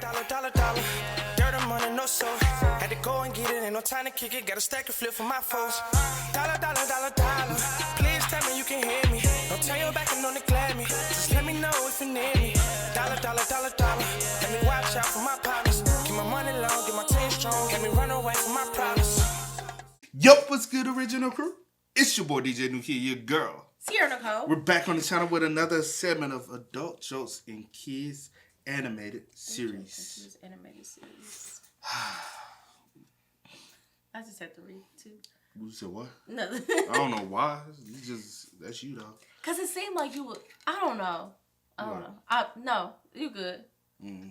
dollar. Dirt and money, no soul. Had to go and get it, ain't no time to kick it. Got a stack of flip for my foes. Dollar. Please tell me you can hear me. Don't turn your back and don't neglect me. Just let me know if you need me. Dollar. Let me watch out for my partners. Keep my money long, get my team strong. Let me run away from my problems. Yup, what's good, original crew? It's your boy DJ New Kid, your girl Sierra Nicole. We're back on the channel with another segment of adult jokes in kids animated series. I just had to read too. You said what? No. I don't know why. That's you though. Cause it seemed like you would. I don't know. No, you good.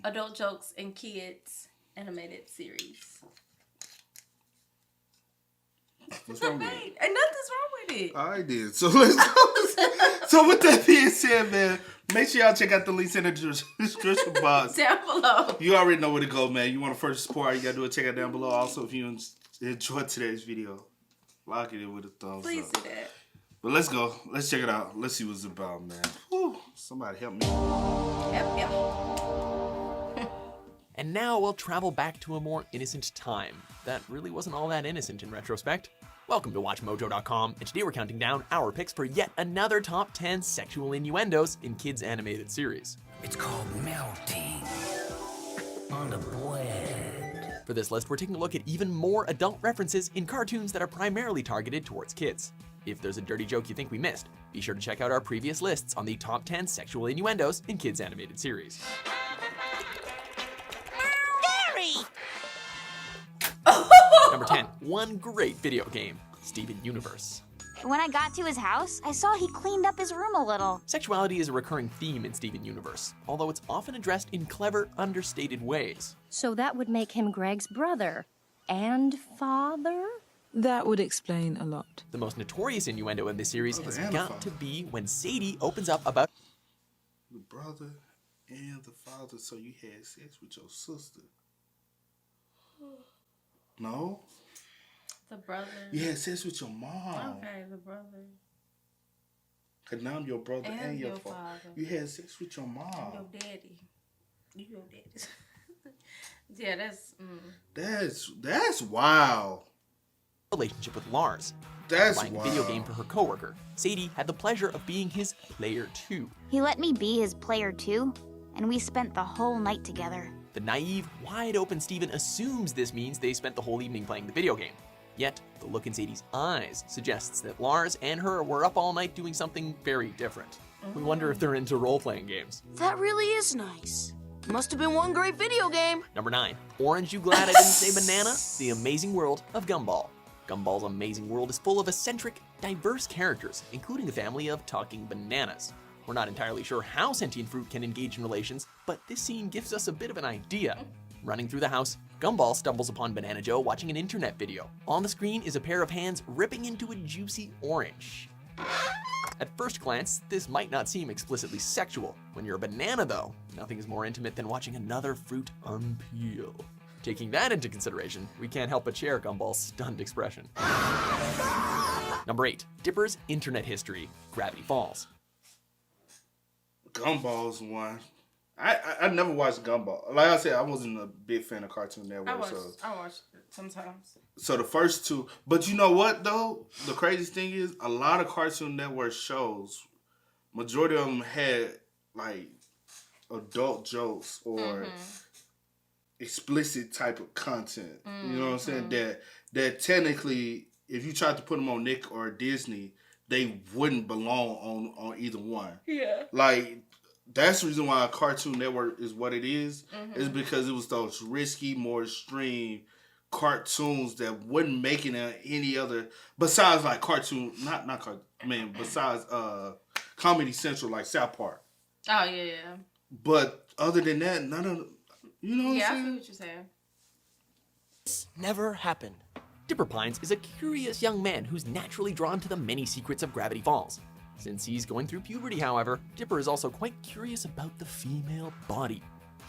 Adult jokes in kids animated series. What's wrong with it? Ain't nothing's wrong with it. I did. So let's go. So with that being said, man, make sure y'all check out the links in the description box. Down below. You already know where to go, man. You want to first support, all you gotta do is check out down below. Also, if you enjoyed today's video, like it with a thumbs Please up. do that. But let's go. Let's check it out. Let's see what it's about, man. Whew. Somebody help me. Yep. And now we'll travel back to a more innocent time. That really wasn't all that innocent in retrospect. Welcome to WatchMojo.com, and today we're counting down our picks for yet another top 10 sexual innuendos in kids' animated series. It's called melting on the bread. For this list, we're taking a look at even more adult references in cartoons that are primarily targeted towards kids. If there's a dirty joke you think we missed, be sure to check out our previous lists on the top 10 sexual innuendos in kids' animated series. Number 10, one great video game, Steven Universe. When I got to his house, I saw he cleaned up his room a little. Sexuality is a recurring theme in Steven Universe, although it's often addressed in clever, understated ways. So that would make him Greg's brother and father? That would explain a lot. The most notorious innuendo in this series has got to be when Sadie opens up about The brother and the father, so you had sex with your sister. No? The brother. You had sex with your mom. Okay, the brother. Cause now I'm your brother and your father. You had sex with your mom. And your daddy. You your daddy. Yeah, That's wild. relationship with Lars. That's Buying wild. a video game for her coworker, Sadie had the pleasure of being his player too. He let me be his player too, and we spent the whole night together. The naive, wide-open Steven assumes this means they spent the whole evening playing the video game. Yet, the look in Sadie's eyes suggests that Lars and her were up all night doing something very different. We wonder if they're into role-playing games. That really is nice. Must have been one great video game. Number 9, Orange You Glad I Didn't Say Banana? The Amazing World of Gumball. Gumball's amazing world is full of eccentric, diverse characters, including a family of talking bananas. We're not entirely sure how sentient fruit can engage in relations, but this scene gives us a bit of an idea. Running through the house, Gumball stumbles upon Banana Joe watching an internet video. On the screen is a pair of hands ripping into a juicy orange. At first glance, this might not seem explicitly sexual. When you're a banana though, nothing is more intimate than watching another fruit unpeel. Taking that into consideration, we can't help but share Gumball's stunned expression. Number 8, Dipper's internet history, Gravity Falls. Gumball's one. I never watched Gumball. Like I said, I wasn't a big fan of Cartoon Network. I watched it sometimes. So the first two, but you know what though? The craziest thing is a lot of Cartoon Network shows, majority of them had like adult jokes or explicit type of content. You know what I'm saying? That technically, if you tried to put them on Nick or Disney, they wouldn't belong on either one. Yeah. Like, that's the reason why Cartoon Network is what it is because it was those risky, more extreme cartoons that wouldn't make it in any other, besides like cartoon, besides Comedy Central, like South Park. Oh, yeah. But other than that, none of, you know what I'm saying? I feel what you're saying. This never happened. Dipper Pines is a curious young man who's naturally drawn to the many secrets of Gravity Falls. Since he's going through puberty, however, Dipper is also quite curious about the female body.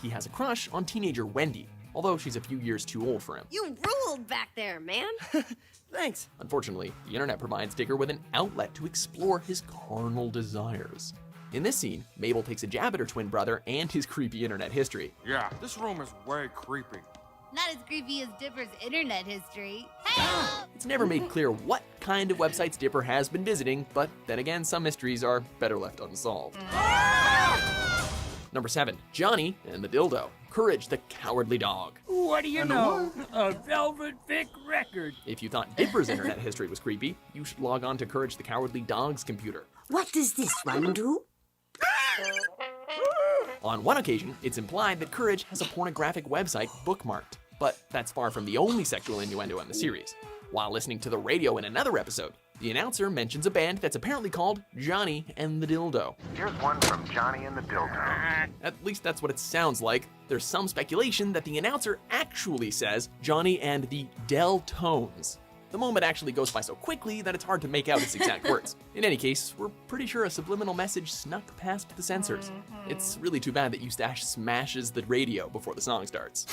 He has a crush on teenager Wendy, although she's a few years too old for him. You ruled back there, man. Thanks. Unfortunately, the internet provides Digger with an outlet to explore his carnal desires. In this scene, Mabel takes a jab at her twin brother and his creepy internet history. Yeah, this room is way creepy. Not as creepy as Dipper's internet history. It's never made clear what kind of websites Dipper has been visiting, but then again, some mysteries are better left unsolved. Number 7, Johnny and the Dildo. Courage the Cowardly Dog. What do you know? A velvet thick record. If you thought Dipper's internet history was creepy, you should log on to Courage the Cowardly Dog's computer. What does this one do? On one occasion, it's implied that Courage has a pornographic website bookmarked, but that's far from the only sexual innuendo in the series. While listening to the radio in another episode, the announcer mentions a band that's apparently called Johnny and the Dildo. Here's one from Johnny and the Dildo. At least that's what it sounds like. There's some speculation that the announcer actually says Johnny and the Del-Tones. The moment actually goes by so quickly that it's hard to make out its exact words. In any case, we're pretty sure a subliminal message snuck past the censors. It's really too bad that Eustache smashes the radio before the song starts.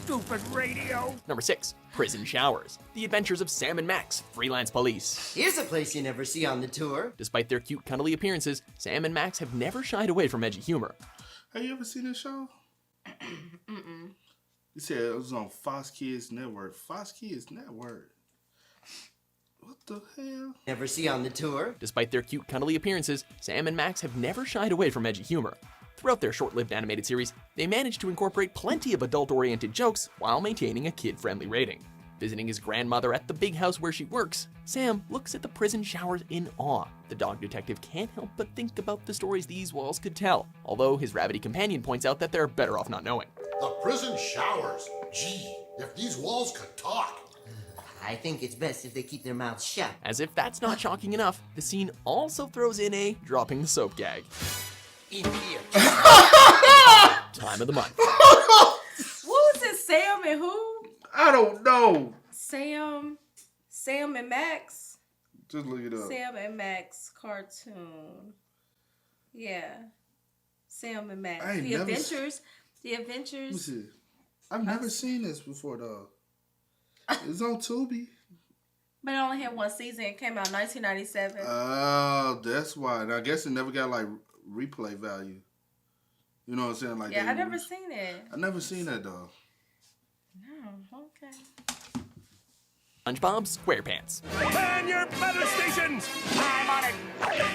Stupid radio. Number 6, Prison Showers. The Adventures of Sam and Max, Freelance Police. Here's a place you never see on the tour. Despite their cute, cuddly appearances, Sam and Max have never shied away from edgy humor. Have you ever seen this show? You said it was on Fox Kids Network. Fox Kids Network? What the hell? Never see on the tour. Despite their cute, cuddly appearances, Sam and Max have never shied away from edgy humor. Throughout their short-lived animated series, they managed to incorporate plenty of adult-oriented jokes while maintaining a kid-friendly rating. Visiting his grandmother at the big house where she works, Sam looks at the prison showers in awe. The dog detective can't help but think about the stories these walls could tell, although his rabbity companion points out that they're better off not knowing. The prison showers. Gee, if these walls could talk. I think it's best if they keep their mouths shut. As if that's not shocking enough, the scene also throws in a dropping the soap gag. In here. Time of the month. What was it, Sam and who? I don't know. Sam and Max. Just look it up. Sam and Max cartoon. Yeah. Sam and Max. The Adventures. Let me see. I've never seen this before though. It's on Tubi. But it only had one season. It came out in 1997. Oh, that's why. And I guess it never got like replay value. You know what I'm saying? Like, yeah, I never seen it. I never seen that though. No, okay. SpongeBob SquarePants. Man your battle stations! I'm on it!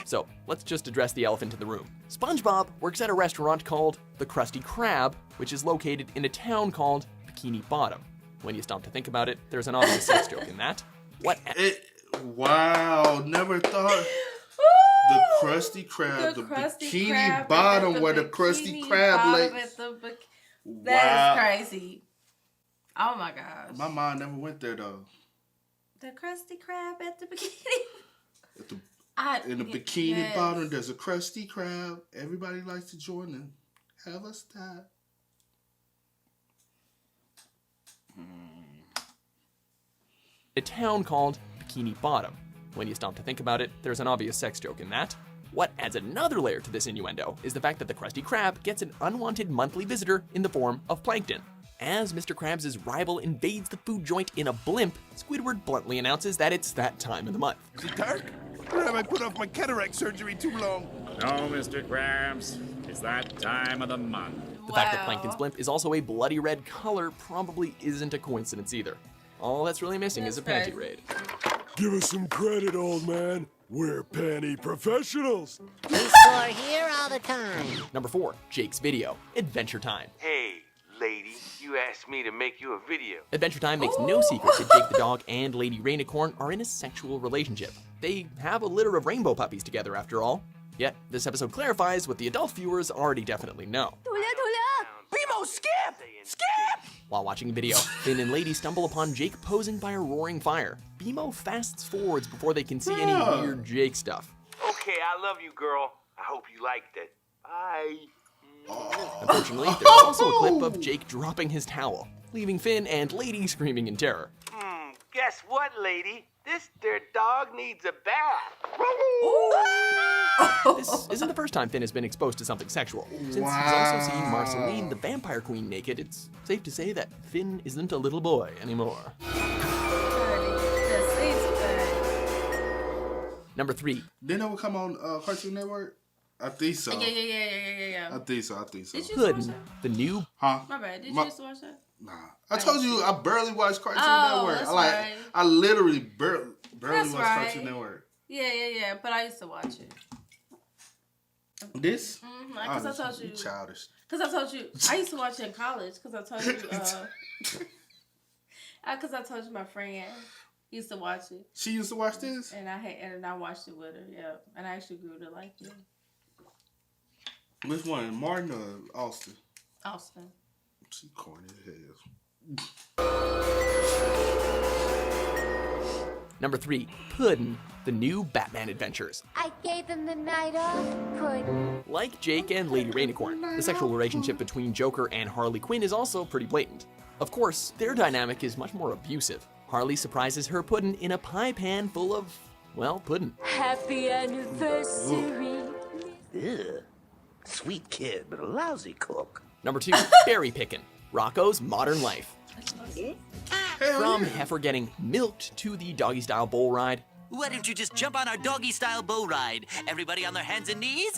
So, let's just address the elephant in the room. SpongeBob works at a restaurant called The Krusty Krab, which is located in a town called Bikini Bottom. When you stop to think about it, there's an obvious sex joke in that. Wow, never thought. The Krusty Krab, the Bikini Bottom, where the Krusty Krab lays. That is crazy. Oh my gosh. My mind never went there though. The Krusty Krab at the bikini. In the Bikini Bottom, there's a Krusty Krab. Everybody likes to join them. Have a stop. A town called Bikini Bottom. When you stop to think about it, there's an obvious sex joke in that. What adds another layer to this innuendo is the fact that the Krusty Krab gets an unwanted monthly visitor in the form of Plankton. As Mr. Krabs' rival invades the food joint in a blimp, Squidward bluntly announces that it's that time of the month. Is it dark? Or have I put off my cataract surgery too long? No, Mr. Krabs. It's that time of the month. The fact that Plankton's blimp is also a bloody red color probably isn't a coincidence either. All that's really missing is a panty raid. Give us some credit, old man. We're panty professionals. We score here all the time. Number 4, Jake's Video, Adventure Time. Hey, lady, you asked me to make you a video. Adventure Time makes no secret that Jake the dog and Lady Rainicorn are in a sexual relationship. They have a litter of rainbow puppies together after all. Yet, this episode clarifies what the adult viewers already definitely know. Bimo, skip! Skip! While watching the video, Finn and Lady stumble upon Jake posing by a roaring fire. Bimo fasts forwards before they can see any weird Jake stuff. Okay, I love you, girl. I hope you liked it. Bye. Unfortunately, there's also a clip of Jake dropping his towel, leaving Finn and Lady screaming in terror. Guess what, lady? This there dog needs a bath. This isn't the first time Finn has been exposed to something sexual. Since he's also seen Marceline, the vampire queen, naked, it's safe to say that Finn isn't a little boy anymore. Number 3. Didn't it come on Cartoon Network? I think so. Yeah. I think so. Did you Puddin', the new... Huh? My bad. Did you used to watch that? Nah. I told you I barely watch Cartoon Network. That's right. I literally barely that's watch right. Cartoon Network. Yeah. But I used to watch it. This? Because I told you. Childish. Because I told you. I used to watch it in college. Because I told you. Because I told you my friend used to watch it. She used to watch this? And I watched it with her, yeah. And I actually grew to like it. Which one? Martin or Austin? Austin. She corny as hell. Number 3. Puddin', the new Batman adventures. I gave him the night off, Puddin'. Like Jake and Lady Rainicorn, the sexual relationship between Joker and Harley Quinn is also pretty blatant. Of course, their dynamic is much more abusive. Harley surprises her Puddin' in a pie pan full of, well, puddin'. Happy anniversary. Ugh. Sweet kid, but a lousy cook. Number 2. Berry Pickin', Rocco's Modern Life. From heifer getting milked to the doggy-style bull ride. Why don't you just jump on our doggy-style bull ride? Everybody on their hands and knees?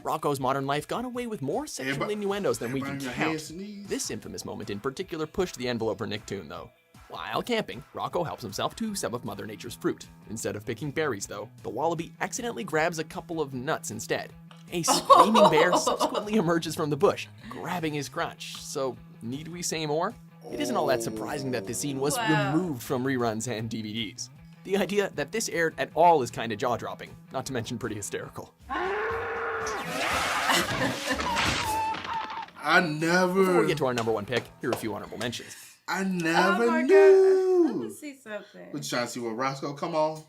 Rocco's Modern Life got away with more sexual innuendos than we can count. This infamous moment in particular pushed the envelope for Nicktoon, though. While camping, Rocco helps himself to some of Mother Nature's fruit. Instead of picking berries, though, the wallaby accidentally grabs a couple of nuts instead. A screaming bear subsequently emerges from the bush, grabbing his crotch. So, need we say more? It isn't all that surprising that this scene was removed from reruns and DVDs. The idea that this aired at all is kinda jaw-dropping, not to mention pretty hysterical. I never... Before we get to our number 1 pick, here are a few honorable mentions. I never knew. God. Let me see something. What, you trying to see what Roscoe come on?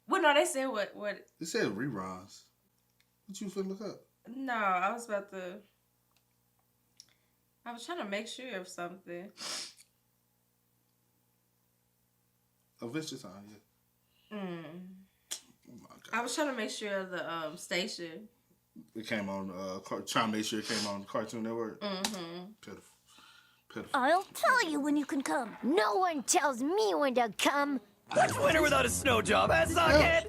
Well, no, they said what? They said reruns. What you finna look up? No, I was trying to make sure of something. Adventure Time, yeah. Oh my God. I was trying to make sure of the station. It came on, trying to make sure it came on Cartoon Network. Mm-hmm. Pitiful. I'll tell you when you can come. No one tells me when to come. That's winter without a snow job, that's Sockhead!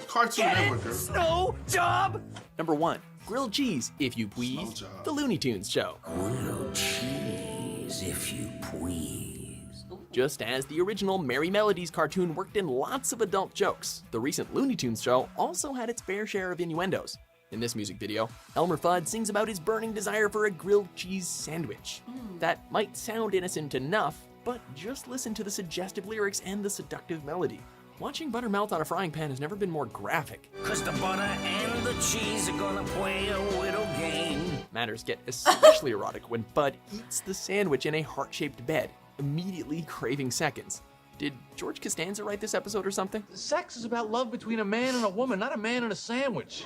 Cartoon Network, girl. Snow job! Number 1. Grilled cheese, if you please. The Looney Tunes show. Grilled cheese, if you please. Just as the original Merry Melodies cartoon worked in lots of adult jokes, the recent Looney Tunes show also had its fair share of innuendos. In this music video, Elmer Fudd sings about his burning desire for a grilled cheese sandwich. That might sound innocent enough, but just listen to the suggestive lyrics and the seductive melody. Watching butter melt on a frying pan has never been more graphic. 'Cause the butter and the cheese are gonna play a little game. Matters get especially erotic when Bud eats the sandwich in a heart-shaped bed, immediately craving seconds. Did George Costanza write this episode or something? Sex is about love between a man and a woman, not a man and a sandwich.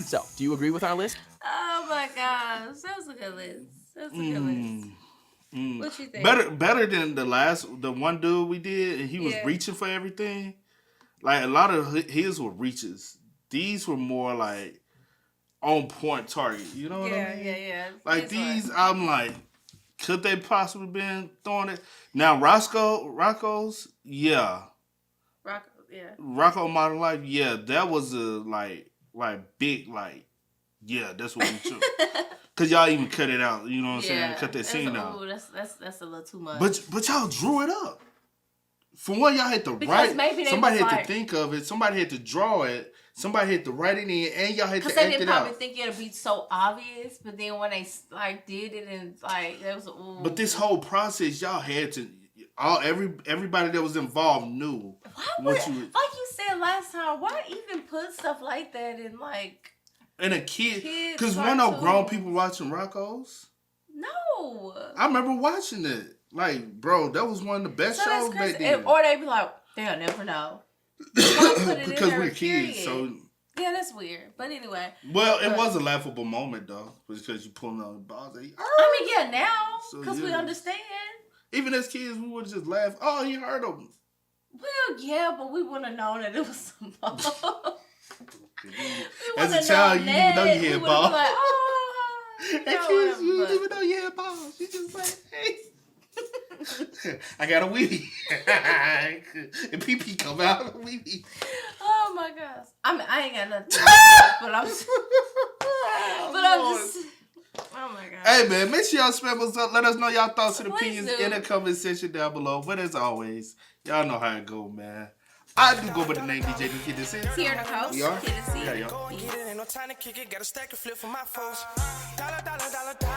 So, do you agree with our list? Oh my gosh, that was a good list. That was a good list. What you think? Better than the one dude we did, and he was reaching for everything. Like, a lot of his were reaches. These were more like on point target. You know what I mean? Yeah. Like these, I'm like, could they possibly been throwing it? Now Rocco's, yeah. Rocco Modern Life, yeah. That was a like big yeah. That's what we took. Cause y'all even cut it out. You know what I'm saying? Cut that scene out. Ooh, that's a little too much. But y'all drew it up. For one, y'all had to write. Somebody had to think of it. Somebody had to draw it. Somebody had to write it in, and y'all had to act it out. Because they didn't probably think it'd be so obvious, but then when they did it and there was ooh. But this whole process, y'all had to. Everybody that was involved knew. Like you said last time, why even put stuff like that in And a kid, because we're no grown people watching Rocco's. No. I remember watching it. Like, bro, that was one of the best shows back then. Or they'd be like, they'll never know. Because we're kids, so. Yeah, that's weird. But anyway. Well, it was a laughable moment, though, because you pulling on the balls. I mean, yeah, now, because we understand. Even as kids, we would just laugh. Oh, you heard him. Well, yeah, but we wouldn't have known that it was some balls. As a child, you didn't know you had balls. Like, oh, as kids, you didn't even know you had balls. You just like, hey. I got a weenie. And pee-pee come out. Weenie. Oh my gosh. I ain't got nothing. But I'm just. Oh my god. Hey man, make sure y'all spam us up. Let us know y'all thoughts and Please opinions do. in the comment section down below. But as always, y'all know how it go, man. I do go by the name DJ Kid and C. Here the coast. We are? Kid and C. Yeah, y'all. Go and get it, ain't no time to kick it. Gotta stack a flip for my foes. Dollar, dollar, dollar, dollar.